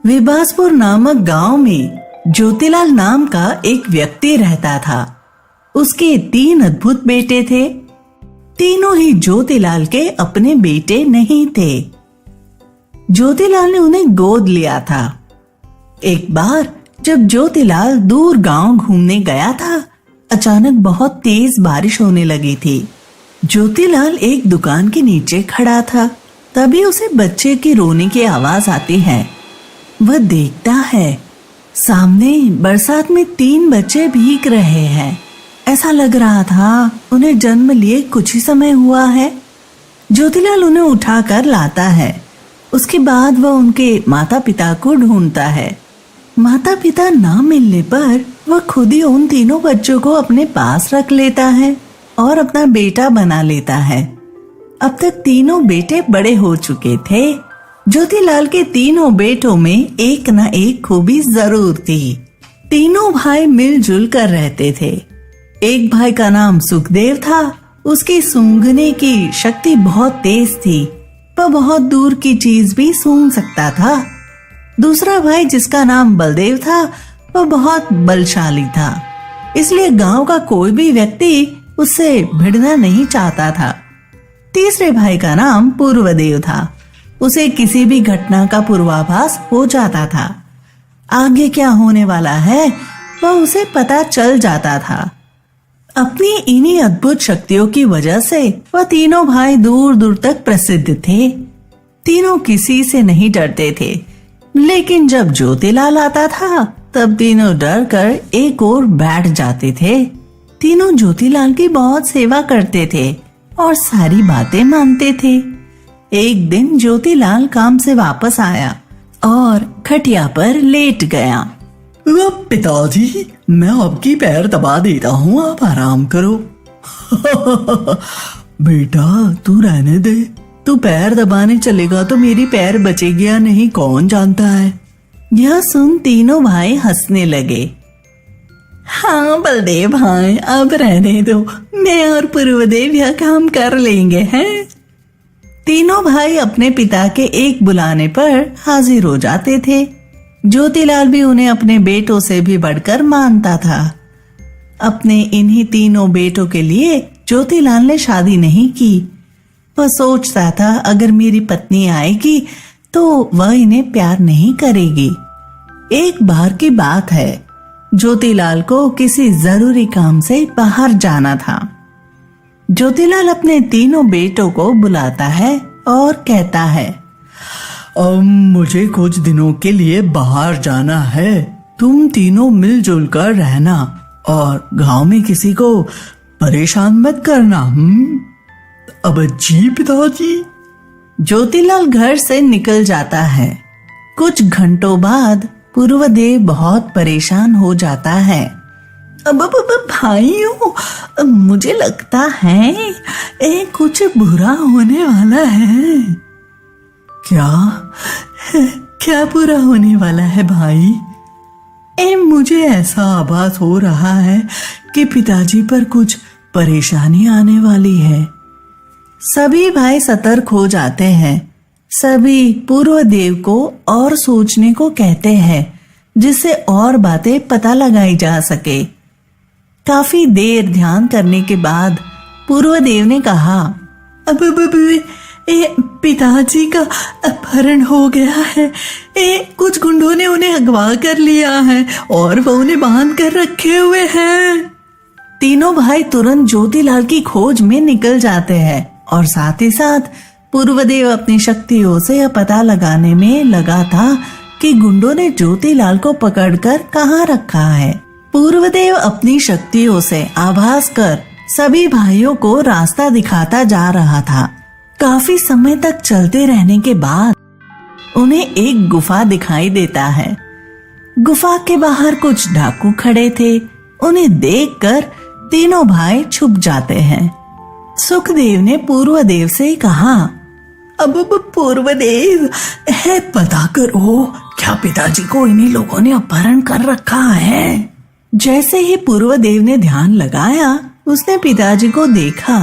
विबासपुर नामक गांव में ज्योतिलाल नाम का एक व्यक्ति रहता था। उसके 3 अद्भुत बेटे थे। तीनों ही ज्योतिलाल के अपने बेटे नहीं थे। ज्योतिलाल ने उन्हें गोद लिया था। एक बार जब ज्योतिलाल दूर गांव घूमने गया था, अचानक बहुत तेज बारिश होने लगी थी। ज्योतिलाल एक दुकान के नीचे खड़ा था। तभी उसे बच्चे की रोने की आवाज आती है। वह देखता है, सामने बरसात में 3 बच्चे भीग रहे हैं। ऐसा लग रहा था उन्हें जन्म लिए कुछ ही समय हुआ है। ज्योतिलाल उन्हें उठाकर लाता है। उसके बाद वह उनके माता पिता को ढूंढता है। माता पिता ना मिलने पर वह खुद ही उन तीनों बच्चों को अपने पास रख लेता है और अपना बेटा बना लेता है। अब तक तीनों बेटे बड़े हो चुके थे। ज्योतिलाल के तीनों बेटों में एक न एक खूबी जरूर थी। तीनों भाई मिलजुल कर रहते थे। एक भाई का नाम सुखदेव था। उसकी सूंघने की शक्ति बहुत तेज थी। वह बहुत दूर की चीज भी सूंघ सकता था। दूसरा भाई जिसका नाम बलदेव था, वह बहुत बलशाली था। इसलिए गांव का कोई भी व्यक्ति उससे भिड़ना नहीं चाहता था। तीसरे भाई का नाम पूर्वदेव था। उसे किसी भी घटना का पूर्वाभास हो जाता था। आगे क्या होने वाला है वह उसे पता चल जाता था। अपनी इन्हीं अद्भुत शक्तियों की वजह से वह तीनों भाई दूर दूर तक प्रसिद्ध थे। तीनों किसी से नहीं डरते थे। लेकिन जब ज्योतिलाल आता था तब तीनों डर कर एक ओर बैठ जाते थे। तीनों ज्योतिलाल की बहुत सेवा करते थे और सारी बातें मानते थे। एक दिन ज्योतिलाल काम से वापस आया और खटिया पर लेट गया। पिताजी, मैं आपकी पैर दबा देता हूँ, आप आराम करो। बेटा तू रहने दे। तू पैर दबाने चलेगा तो मेरी पैर बचेगी या नहीं कौन जानता है। यह सुन तीनों भाई हंसने लगे। हाँ बलदेव भाई, अब रहने दो, मैं और पूर्वदेव यह काम कर लेंगे हैं। तीनों भाई अपने पिता के एक बुलाने पर हाजिर हो जाते थे। ज्योतिलाल भी उन्हें अपने बेटों से भी बढ़कर मानता था। अपने इन्हीं तीनों बेटों के लिए ज्योतिलाल ने शादी नहीं की। वह सोचता था अगर मेरी पत्नी आएगी तो वह इन्हें प्यार नहीं करेगी। एक बार की बात है, ज्योतिलाल को किसी जरूरी काम से बाहर जाना था। ज्योतिलाल अपने तीनों बेटों को बुलाता है और कहता है, मुझे कुछ दिनों के लिए बाहर जाना है। तुम तीनों मिलजुल कर रहना और गांव में किसी को परेशान मत करना। अब जी पिताजी। ज्योतिलाल घर से निकल जाता है। कुछ घंटों बाद पूर्वदेव बहुत परेशान हो जाता है। अब भाइयों, मुझे लगता है कुछ बुरा होने वाला है। क्या बुरा होने वाला है भाई? मुझे ऐसा आभास हो रहा है कि पिताजी पर कुछ परेशानी आने वाली है। सभी भाई सतर्क हो जाते हैं। सभी पूर्वदेव को और सोचने को कहते हैं जिससे और बातें पता लगाई जा सके। काफी देर ध्यान करने के बाद पूर्वदेव ने कहा, अब पिताजी का अपहरण हो गया है। कुछ गुंडों ने उन्हें अगवा कर लिया है और वो उन्हें बांध कर रखे हुए हैं। तीनों भाई तुरंत ज्योतिलाल की खोज में निकल जाते हैं और साथ ही साथ पूर्वदेव अपनी शक्तियों से यह पता लगाने में लगा था कि गुंडों ने ज्योतिलाल को पकड़कर कहाँ रखा है। पूर्वदेव अपनी शक्तियों से आभास कर सभी भाइयों को रास्ता दिखाता जा रहा था। काफी समय तक चलते रहने के बाद उन्हें एक गुफा दिखाई देता है। गुफा के बाहर कुछ डाकू खड़े थे। उन्हें देखकर तीनों भाई छुप जाते हैं। सुखदेव ने पूर्वदेव से कहा, अब पूर्वदेव है, पता करो क्या पिताजी को इन्हीं लोगों ने अपहरण कर रखा है। जैसे ही पूर्वदेव ने ध्यान लगाया, उसने पिताजी को देखा।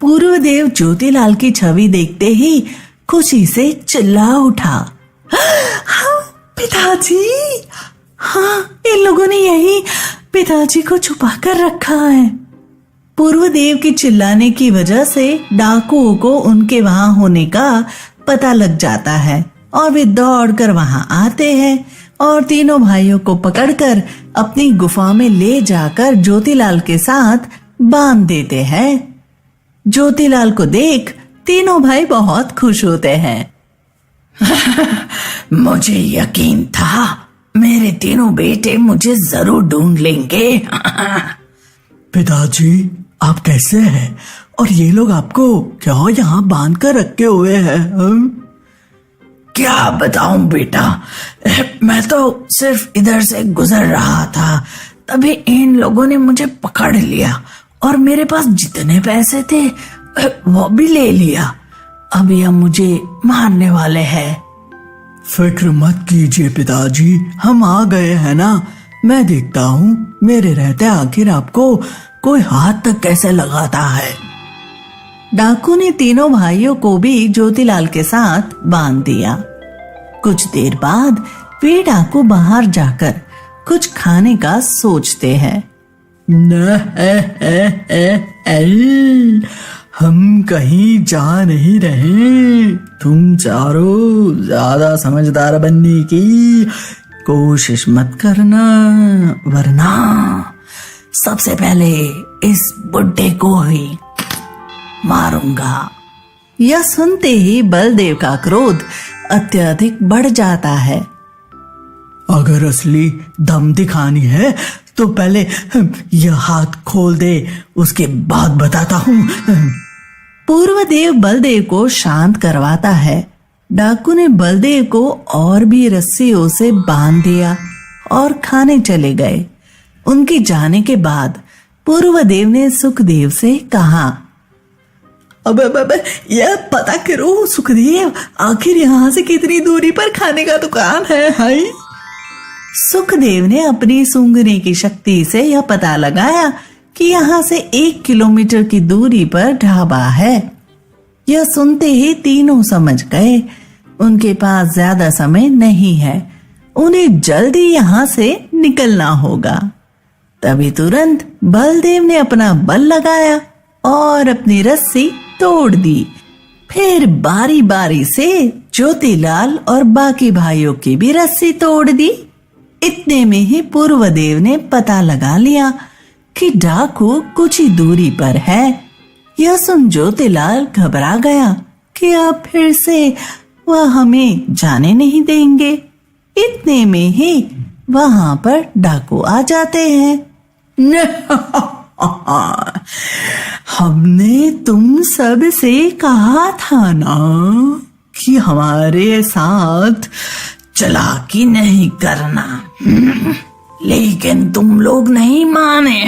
पूर्वदेव ज्योतिलाल की छवि देखते ही खुशी से चिल्ला उठा, पिताजी, हाँ, इन लोगों ने यही पिताजी को छुपा कर रखा है। पूर्वदेव के चिल्लाने की वजह से डाकुओं को उनके वहां होने का पता लग जाता है और वे दौड़कर वहां आते हैं और तीनों भाइयों को पकड़कर अपनी गुफा में ले जाकर ज्योतिलाल के साथ बांध देते हैं। ज्योतिलाल को देख तीनों भाई बहुत खुश होते हैं। मुझे यकीन था मेरे तीनों बेटे मुझे जरूर ढूंढ लेंगे। पिताजी, आप कैसे हैं? और ये लोग आपको क्या यहाँ बांध कर रखे हुए हैं? क्या बताऊं बेटा, मैं तो सिर्फ इधर से गुजर रहा था, तभी इन लोगों ने मुझे पकड़ लिया और मेरे पास जितने पैसे थे वो भी ले लिया। अब यह मुझे मारने वाले हैं। फिक्र मत कीजिए पिताजी, हम आ गए हैं ना। मैं देखता हूँ मेरे रहते आखिर आपको कोई हाथ तक कैसे लगाता है। डाकू ने तीनों भाइयों को भी ज्योतिलाल के साथ बांध दिया। कुछ देर बाद वे डाकू बाहर जाकर कुछ खाने का सोचते हैं। हम कहीं जा नहीं रहे। तुम चारों ज्यादा समझदार बनने की कोशिश मत करना, वरना सबसे पहले इस बुड्ढे को ही मारूंगा। यह सुनते ही बलदेव का क्रोध अत्यधिक बढ़ जाता है। अगर असली दम दिखानी है तो पहले यह हाथ खोल दे, उसके बाद बताता हूँ। पूर्वदेव बलदेव को शांत करवाता है। डाकू ने बलदेव को और भी रस्सियों से बांध दिया और खाने चले गए। उनके जाने के बाद पूर्वदेव ने सुखदेव से कहा, अब यह पता करो सुखदेव, आखिर यहाँ से कितनी दूरी पर खाने का दुकान है? हाय। सुखदेव ने अपनी सूंघने की शक्ति से यह पता लगाया कि यहाँ से 1 किलोमीटर की दूरी पर ढाबा है। यह सुनते ही तीनों समझ गए उनके पास ज्यादा समय नहीं है, उन्हें जल्दी यहाँ से निकलना होगा। तभी तुरंत बलदेव ने अपना बल लगाया और अपनी रस्सी तोड़ दी। फिर बारी बारी से ज्योतिलाल और बाकी भाइयों की भी रस्सी तोड़ दी। इतने में ही पूर्वदेव ने पता लगा लिया कि डाकू कुछ ही दूरी पर है। यह सुन ज्योतिलाल घबरा गया कि अब फिर से वह हमें जाने नहीं देंगे। इतने में ही वहां पर डाकू आ जाते हैं। हमने तुम सब से कहा था ना कि हमारे साथ चालाकी नहीं करना, लेकिन तुम लोग नहीं माने।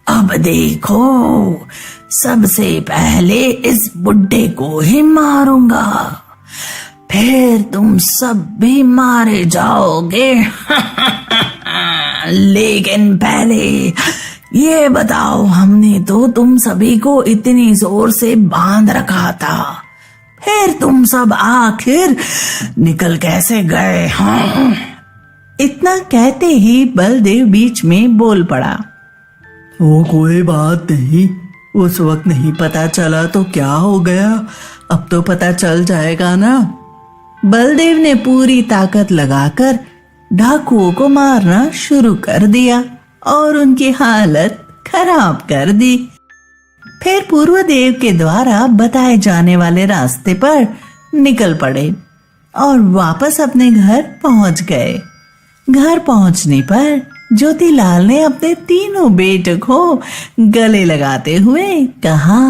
अब देखो, सबसे पहले इस बुड्ढे को ही मारूंगा, फिर तुम सब भी मारे जाओगे। लेकिन पहले ये बताओ, हमने तो तुम सभी को इतनी जोर से बांध रखा था, फिर तुम सब आखिर निकल कैसे गए? हाँ। इतना कहते ही बलदेव बीच में बोल पड़ा, वो कोई बात नहीं, उस वक्त नहीं पता चला तो क्या हो गया, अब तो पता चल जाएगा ना। बलदेव ने पूरी ताकत लगाकर डाकुओं को मारना शुरू कर दिया और उनकी हालत खराब कर दी। फिर पूर्वदेव के द्वारा बताए जाने वाले रास्ते पर निकल पड़े और वापस अपने घर पहुंच गए। घर पहुंचने पर ज्योतिलाल ने अपने तीनों बेटों को गले लगाते हुए कहा,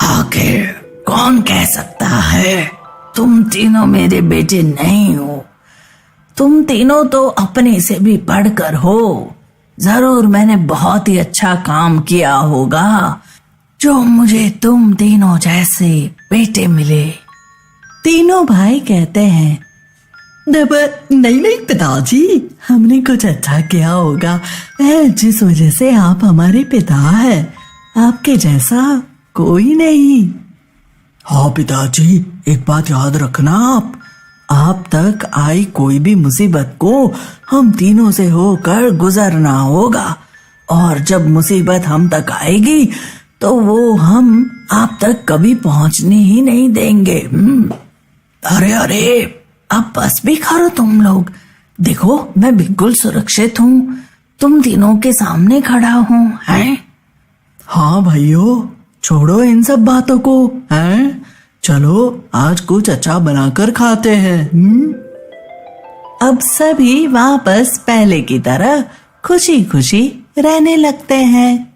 आखिर कौन कह सकता है तुम तीनों मेरे बेटे नहीं हो? तुम तीनों तो अपने से भी बढ़कर हो। जरूर मैंने बहुत ही अच्छा काम किया होगा जो मुझे तुम तीनों जैसे बेटे मिले। तीनों भाई कहते हैं, नहीं पिताजी, हमने कुछ अच्छा किया होगा जिस वजह से आप हमारे पिता हैं, आपके जैसा कोई नहीं। हाँ पिताजी, एक बात याद रखना, आप तक आई कोई भी मुसीबत को हम तीनों से होकर गुजरना होगा, और जब मुसीबत हम तक आएगी तो वो हम आप तक कभी पहुंचने ही नहीं देंगे। अरे अरे, अब बस भी करो तुम लोग। देखो मैं बिल्कुल सुरक्षित हूँ, तुम तीनों के सामने खड़ा हूँ, हैं? हाँ भाइयों, छोड़ो इन सब बातों को, हैं? चलो आज कुछ अच्छा बनाकर खाते हैं। अब सभी वापस पहले की तरह खुशी खुशी रहने लगते हैं।